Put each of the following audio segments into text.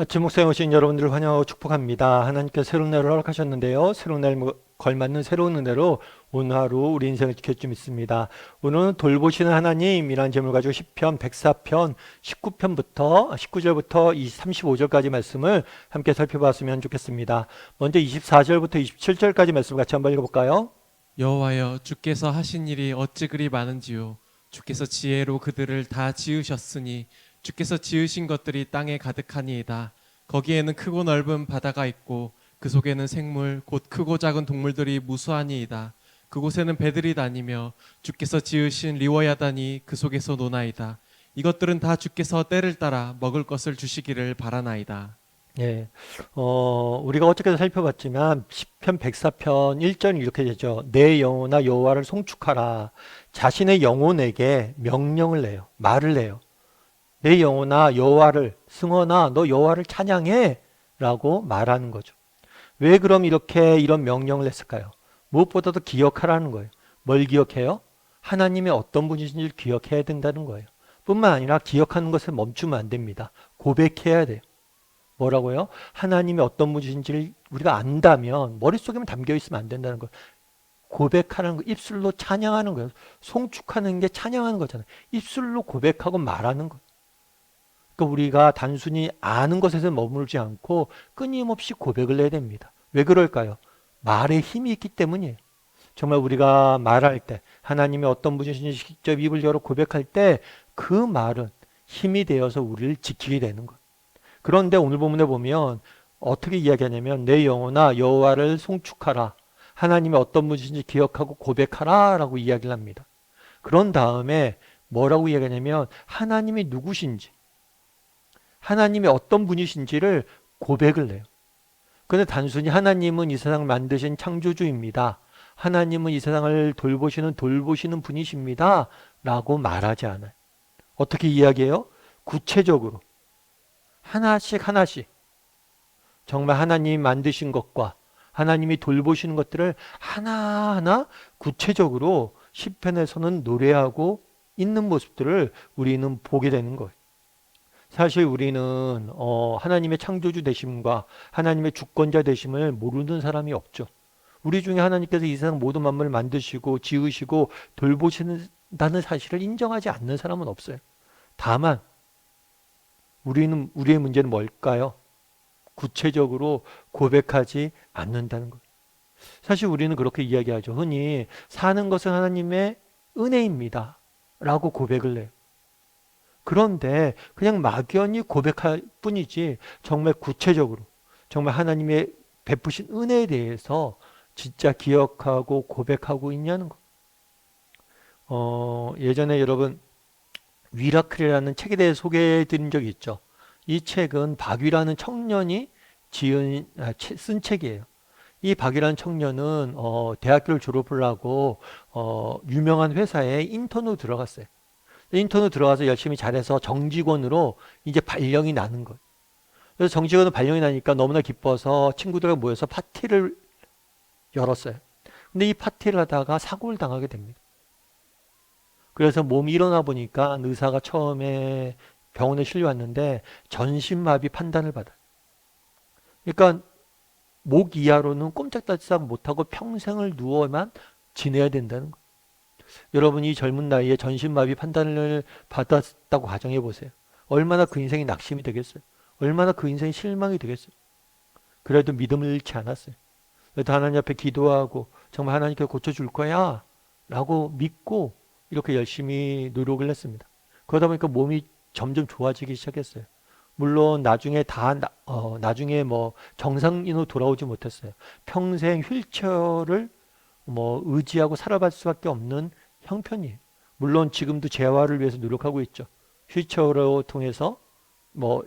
아침 목상에 오신 여러분들을 환영하고 축복합니다. 하나님께서 새로운 날을 허락하셨는데요. 새로운 날 걸맞는 새로운 은혜로 오늘 하루 우리 인생을 지킬 줄 믿습니다. 오늘은 돌보시는 하나님이라는 제목을 가지고 시편 104편 19편부터 19절부터 35절까지 말씀을 함께 살펴봤으면 좋겠습니다. 먼저 24절부터 27절까지 말씀 같이 한번 읽어볼까요? 여호와여, 주께서 하신 일이 어찌 그리 많은지요. 주께서 지혜로 그들을 다 지으셨으니 주께서 지으신 것들이 땅에 가득하니이다. 거기에는 크고 넓은 바다가 있고 그 속에는 생물 곧 크고 작은 동물들이 무수하니이다. 그곳에는 배들이 다니며 주께서 지으신 리워야단이 그 속에서 노나이다. 이것들은 다 주께서 때를 따라 먹을 것을 주시기를 바라나이다. 예, 우리가 어저께도 살펴봤지만 시편 104편 1절이 이렇게 되죠. 내 영혼아 여호와를 송축하라. 자신의 영혼에게 명령을 내요. 말을 내요. 내 영혼아 여호와를 승헌아 너 여호와를 찬양해 라고 말하는 거죠. 왜 그럼 이렇게 이런 명령을 했을까요? 무엇보다도 기억하라는 거예요. 뭘 기억해요? 하나님의 어떤 분이신지를 기억해야 된다는 거예요. 뿐만 아니라 기억하는 것을 멈추면 안 됩니다. 고백해야 돼요. 뭐라고요? 하나님의 어떤 분이신지를 우리가 안다면 머릿속에만 담겨 있으면 안 된다는 거예요. 고백하는 거, 입술로 찬양하는 거예요. 송축하는 게 찬양하는 거잖아요. 입술로 고백하고 말하는 거예요. 그러니까 우리가 단순히 아는 것에서 머물지 않고 끊임없이 고백을 해야 됩니다. 왜 그럴까요? 말에 힘이 있기 때문이에요. 정말 우리가 말할 때 하나님의 어떤 분이신지 직접 입을 열어 고백할 때 그 말은 힘이 되어서 우리를 지키게 되는 거예요. 그런데 오늘 본문에 보면 어떻게 이야기하냐면 내 영혼아 여호와를 송축하라. 하나님의 어떤 분이신지 기억하고 고백하라 라고 이야기를 합니다. 그런 다음에 뭐라고 이야기하냐면 하나님이 누구신지 하나님이 어떤 분이신지를 고백을 해요. 그런데 단순히 하나님은 이 세상을 만드신 창조주입니다. 하나님은 이 세상을 돌보시는 분이십니다. 라고 말하지 않아요. 어떻게 이야기해요? 구체적으로 하나씩 하나씩 정말 하나님이 만드신 것과 하나님이 돌보시는 것들을 하나하나 구체적으로 시편에서는 노래하고 있는 모습들을 우리는 보게 되는 거예요. 사실 우리는 하나님의 창조주 되심과 하나님의 주권자 되심을 모르는 사람이 없죠. 우리 중에 하나님께서 이 세상 모든 만물을 만드시고 지으시고 돌보신다는 사실을 인정하지 않는 사람은 없어요. 다만 우리의 문제는 뭘까요? 구체적으로 고백하지 않는다는 것. 사실 우리는 그렇게 이야기하죠. 흔히 사는 것은 하나님의 은혜입니다. 라고 고백을 해요. 그런데 그냥 막연히 고백할 뿐이지 정말 구체적으로 정말 하나님의 베푸신 은혜에 대해서 진짜 기억하고 고백하고 있냐는 거. 예전에 여러분 위라클이라는 책에 대해 소개해 드린 적이 있죠. 이 책은 박위라는 청년이 쓴 책이에요. 이 박이라는 청년은 대학교를 졸업을 하고 유명한 회사에 인턴으로 들어갔어요. 인턴으로 들어가서 열심히 잘해서 정직원으로 이제 발령이 나는 거예요. 그래서 정직원으로 발령이 나니까 너무나 기뻐서 친구들과 모여서 파티를 열었어요. 근데 이 파티를 하다가 사고를 당하게 됩니다. 그래서 몸이 일어나 보니까 의사가 처음에 병원에 실려왔는데 전신마비 판단을 받아요. 그러니까 목 이하로는 꼼짝달싹 못하고 평생을 누워만 지내야 된다는 거예요. 여러분이 젊은 나이에 전신마비 판단을 받았다고 가정해 보세요. 얼마나 그 인생이 낙심이 되겠어요. 얼마나 그 인생이 실망이 되겠어요. 그래도 믿음을 잃지 않았어요. 그래도 하나님 앞에 기도하고 정말 하나님께 고쳐줄 거야 라고 믿고 이렇게 열심히 노력을 했습니다. 그러다 보니까 몸이 점점 좋아지기 시작했어요. 물론 나중에 뭐 정상인으로 돌아오지 못했어요. 평생 휠체어를 뭐 의지하고 살아갈 수밖에 없는 형편이에요. 물론 지금도 재활을 위해서 노력하고 있죠. 휠체어로 통해서 뭐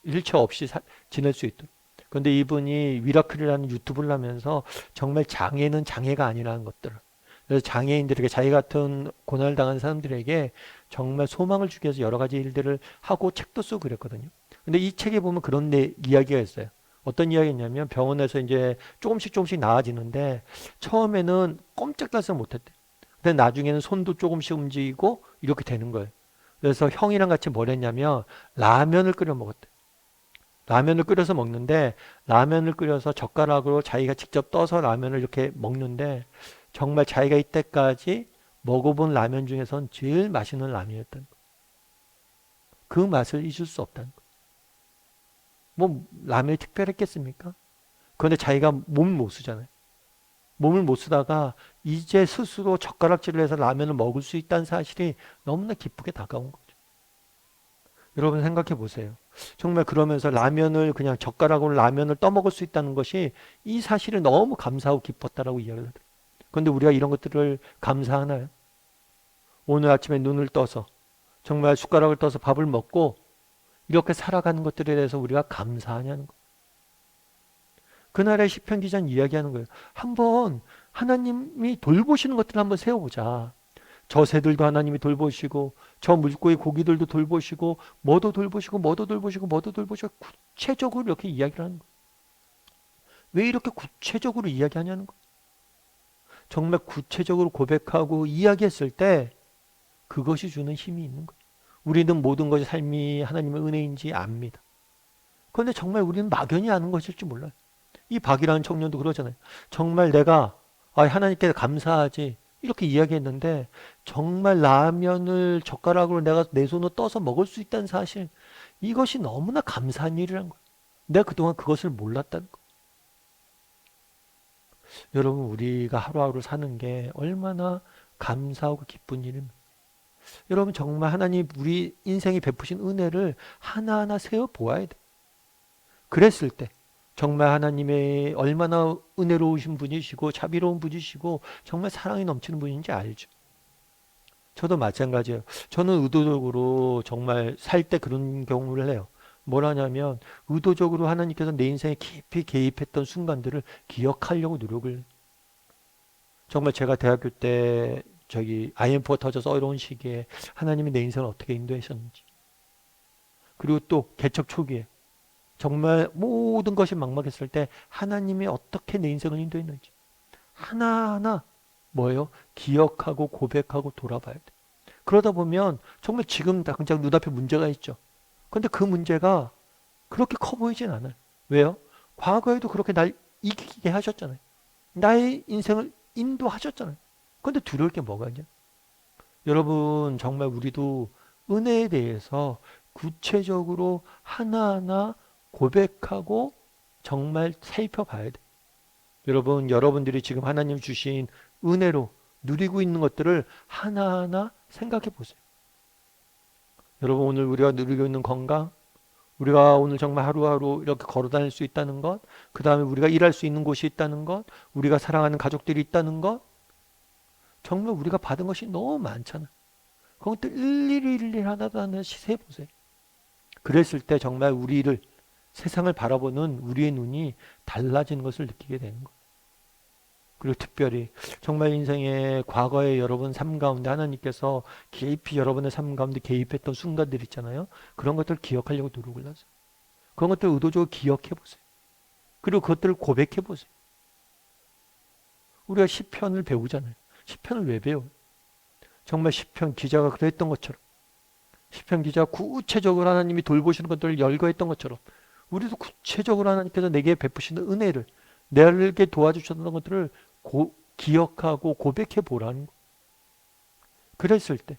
휠체어 없이 지낼 수 있도록. 그런데 이분이 위라클이라는 유튜브를 하면서 정말 장애는 장애가 아니라는 것들을. 그래서 장애인들에게 자기 같은 고난을 당한 사람들에게 정말 소망을 주기 위해서 여러 가지 일들을 하고 책도 쓰고 그랬거든요. 근데 이 책에 보면 그런 이야기가 있어요. 어떤 이야기냐면 병원에서 이제 조금씩 나아지는데 처음에는 꼼짝달싹 못했대. 근데 나중에는 손도 조금씩 움직이고 이렇게 되는 거예요. 그래서 형이랑 같이 뭘 했냐면 라면을 끓여 먹었대. 라면을 끓여서 먹는데 라면을 끓여서 젓가락으로 자기가 직접 떠서 라면을 이렇게 먹는데 정말 자기가 이때까지 먹어본 라면 중에선 제일 맛있는 라면이었던 거. 그 맛을 잊을 수 없다는 거. 뭐 라면이 특별했겠습니까? 그런데 자기가 몸을 못 쓰잖아요. 몸을 못 쓰다가 이제 스스로 젓가락질을 해서 라면을 먹을 수 있다는 사실이 너무나 기쁘게 다가온 거죠. 여러분 생각해 보세요. 정말 그러면서 라면을 그냥 젓가락으로 라면을 떠먹을 수 있다는 것이 이 사실을 너무 감사하고 기뻤다라고 이야기를 하더라고요. 그런데 우리가 이런 것들을 감사하나요? 오늘 아침에 눈을 떠서 정말 숟가락을 떠서 밥을 먹고 이렇게 살아가는 것들에 대해서 우리가 감사하냐는 거. 그날의 시편 기자는 이야기하는 거예요. 한번 하나님이 돌보시는 것들을 한번 세워보자. 저 새들도 하나님이 돌보시고 저 물고기 고기들도 돌보시고 뭐도 돌보시고 뭐도 돌보시고 뭐도 돌보시고 구체적으로 이렇게 이야기를 하는 거예요. 왜 이렇게 구체적으로 이야기하냐는 거예요. 정말 구체적으로 고백하고 이야기했을 때 그것이 주는 힘이 있는 거예요. 우리는 모든 것이 삶이 하나님의 은혜인지 압니다. 그런데 정말 우리는 막연히 아는 것일지 몰라요. 이 박이라는 청년도 그러잖아요. 정말 내가 하나님께 감사하지 이렇게 이야기했는데 정말 라면을 젓가락으로 내가 내 손으로 떠서 먹을 수 있다는 사실 이것이 너무나 감사한 일이란 거예요. 내가 그동안 그것을 몰랐다는 거예요. 여러분 우리가 하루하루 사는 게 얼마나 감사하고 기쁜 일입니까? 여러분 정말 하나님 우리 인생에 베푸신 은혜를 하나하나 세어 보아야 돼. 그랬을 때 정말 하나님의 얼마나 은혜로우신 분이시고 자비로운 분이시고 정말 사랑이 넘치는 분인지 알죠. 저도 마찬가지예요. 저는 의도적으로 정말 살 때 그런 경험을 해요. 뭘 하냐면 의도적으로 하나님께서 내 인생에 깊이 개입했던 순간들을 기억하려고 노력을 해요. 정말 제가 대학교 때 IMF가 터져서 어려운 시기에 하나님이 내 인생을 어떻게 인도하셨는지 그리고 또 개척 초기에 정말 모든 것이 막막했을 때 하나님이 어떻게 내 인생을 인도했는지 하나하나 뭐예요? 기억하고 고백하고 돌아봐야 돼. 그러다 보면 정말 지금 당장 눈앞에 문제가 있죠. 그런데 그 문제가 그렇게 커 보이진 않아요. 왜요? 과거에도 그렇게 날 이기게 하셨잖아요. 나의 인생을 인도하셨잖아요. 그런데 두려울 게 뭐가 있냐? 여러분 정말 우리도 은혜에 대해서 구체적으로 하나하나 고백하고 정말 살펴봐야 돼. 여러분, 여러분들이 지금 하나님 주신 은혜로 누리고 있는 것들을 하나하나 생각해 보세요. 여러분, 오늘 우리가 누리고 있는 건강, 우리가 오늘 정말 하루하루 이렇게 걸어 다닐 수 있다는 것, 그 다음에 우리가 일할 수 있는 곳이 있다는 것, 우리가 사랑하는 가족들이 있다는 것, 정말 우리가 받은 것이 너무 많잖아. 그것들 일일이 하나하나씩 세보세요. 그랬을 때 정말 우리를 세상을 바라보는 우리의 눈이 달라지는 것을 느끼게 되는 거예요. 그리고 특별히 정말 인생의 과거의 여러분 삶 가운데 하나님께서 깊이 여러분의 삶 가운데 개입했던 순간들 있잖아요. 그런 것들을 기억하려고 노력을 하세요. 그런 것들을 의도적으로 기억해 보세요. 그리고 그것들을 고백해 보세요. 우리가 시편을 배우잖아요. 시편을 왜 배워요? 정말 시편 기자가 그랬던 것처럼 시편 기자가 구체적으로 하나님이 돌보시는 것들을 열거했던 것처럼 우리도 구체적으로 하나님께서 내게 베푸시는 은혜를 내게 도와주셨던 것들을 기억하고 고백해 보라는 거. 그랬을 때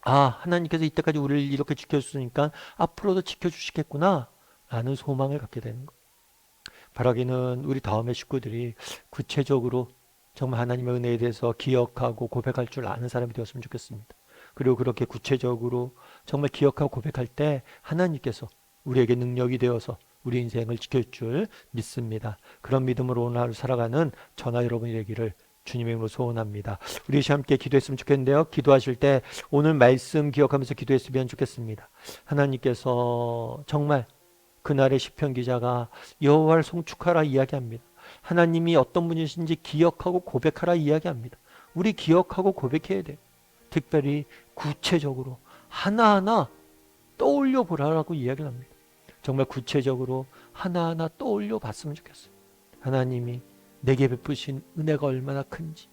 하나님께서 이때까지 우리를 이렇게 지켜주시니까 앞으로도 지켜주시겠구나 라는 소망을 갖게 되는 거. 바라기는 우리 다음의 식구들이 구체적으로 정말 하나님의 은혜에 대해서 기억하고 고백할 줄 아는 사람이 되었으면 좋겠습니다. 그리고 그렇게 구체적으로 정말 기억하고 고백할 때 하나님께서 우리에게 능력이 되어서 우리 인생을 지킬 줄 믿습니다. 그런 믿음으로 오늘 하루 살아가는 저나 여러분이 되기를 주님의 이름으로 소원합니다. 우리 함께 기도했으면 좋겠는데요. 기도하실 때 오늘 말씀 기억하면서 기도했으면 좋겠습니다. 하나님께서 정말 그날의 시편 기자가 여호와를 송축하라 이야기합니다. 하나님이 어떤 분이신지 기억하고 고백하라 이야기합니다. 우리 기억하고 고백해야 돼요. 특별히 구체적으로 하나하나 떠올려 보라라고 이야기를 합니다. 정말 구체적으로 하나하나 떠올려 봤으면 좋겠어요. 하나님이 내게 베푸신 은혜가 얼마나 큰지,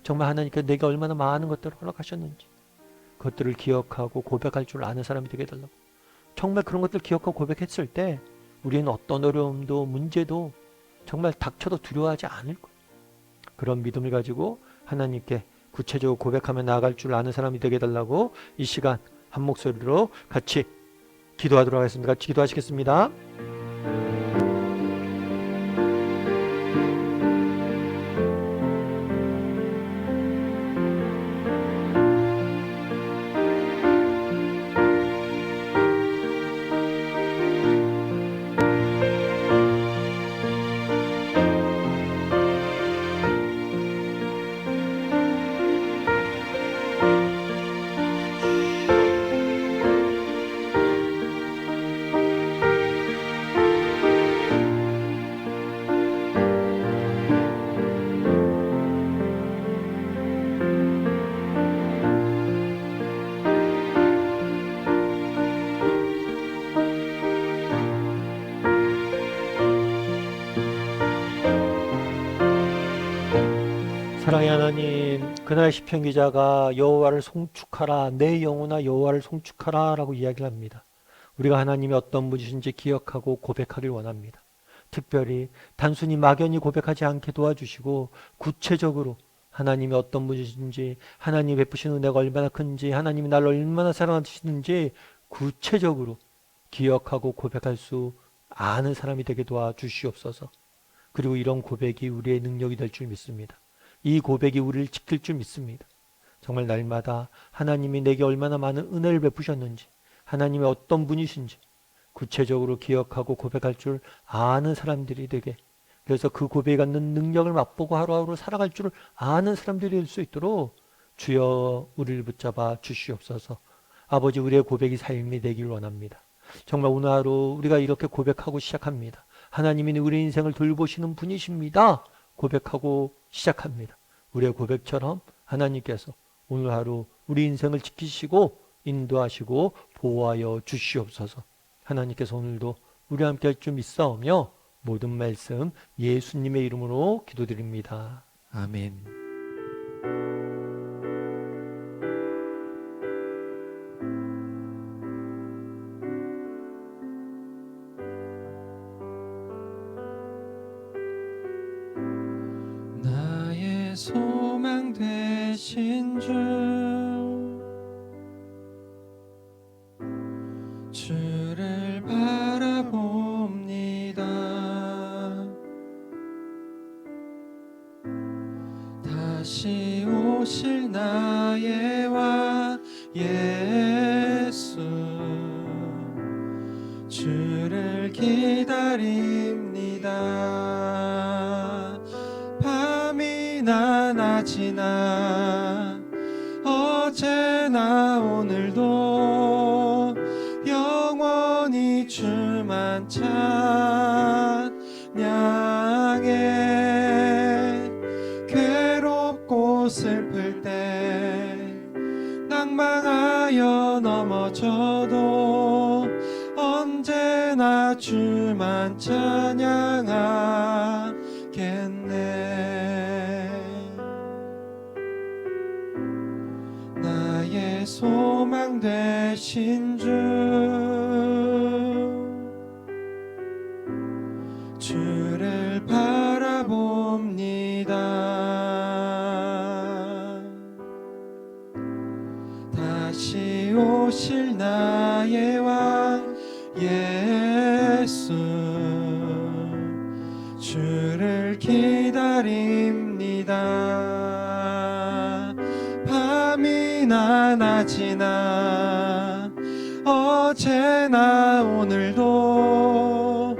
정말 하나님께서 내게 얼마나 많은 것들을 허락하셨는지 그것들을 기억하고 고백할 줄 아는 사람이 되게 해달라고. 정말 그런 것들 기억하고 고백했을 때 우리는 어떤 어려움도 문제도 정말 닥쳐도 두려워하지 않을 거예요. 그런 믿음을 가지고 하나님께 구체적으로 고백하며 나아갈 줄 아는 사람이 되게 해달라고 이 시간 한 목소리로 같이 기도하도록 하겠습니다. 같이 기도하시겠습니다. 사랑의 하나님, 그날 시편 기자가 여호와를 송축하라, 내 영혼아 여호와를 송축하라 라고 이야기를 합니다. 우리가 하나님이 어떤 분이신지 기억하고 고백하길 원합니다. 특별히 단순히 막연히 고백하지 않게 도와주시고 구체적으로 하나님이 어떤 분이신지, 하나님이 베푸신 은혜가 얼마나 큰지, 하나님이 나를 얼마나 사랑하시는지 구체적으로 기억하고 고백할 수 아는 사람이 되게 도와주시옵소서. 그리고 이런 고백이 우리의 능력이 될 줄 믿습니다. 이 고백이 우리를 지킬 줄 믿습니다. 정말 날마다 하나님이 내게 얼마나 많은 은혜를 베푸셨는지, 하나님의 어떤 분이신지 구체적으로 기억하고 고백할 줄 아는 사람들이 되게, 그래서 그 고백이 갖는 능력을 맛보고 하루하루 살아갈 줄 아는 사람들이 될 수 있도록 주여 우리를 붙잡아 주시옵소서. 아버지, 우리의 고백이 삶이 되길 원합니다. 정말 오늘 하루 우리가 이렇게 고백하고 시작합니다. 하나님이 우리 인생을 돌보시는 분이십니다. 고백하고 시작합니다. 우리의 고백처럼 하나님께서 오늘 하루 우리 인생을 지키시고 인도하시고 보호하여 주시옵소서. 하나님께서 오늘도 우리와 함께 할 줄 믿사오며 모든 말씀 예수님의 이름으로 기도드립니다. 아멘. 나의 소망 되신 주, 주를 바라봅니다. 다시 오실 나의 왕 예수, 주를 기다립니다. 밤이나 낮이나 어제나 오늘도 영원히 주만 찬양해. 괴롭고 슬플 때 낭망하여 넘어져도 언제나 주만 찬양하겠네. 나의 소망 되신 주, 주를 바라봅니다. 다시 오실 나의 왕 예수, 주를 기다립니다. 밤이나 낮이나 어제나 오늘도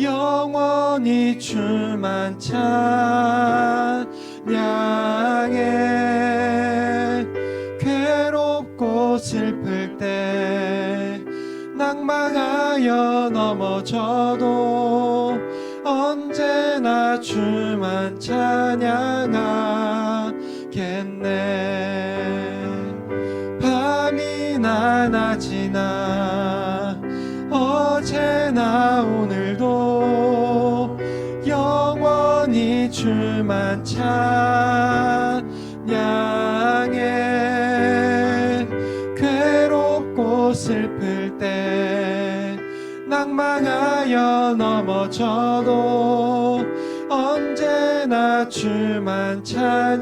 영원히 주만 찬양해. 괴롭고 슬플 때 낭망하여 넘어져도 언제나 주만 찬양하겠네. 밤이나 낮이나 어제나 오늘도 영원히 주만 찬양해. 괴롭고 슬플 때 방황하여 넘어져도 언제나 주만 찬양하겠네.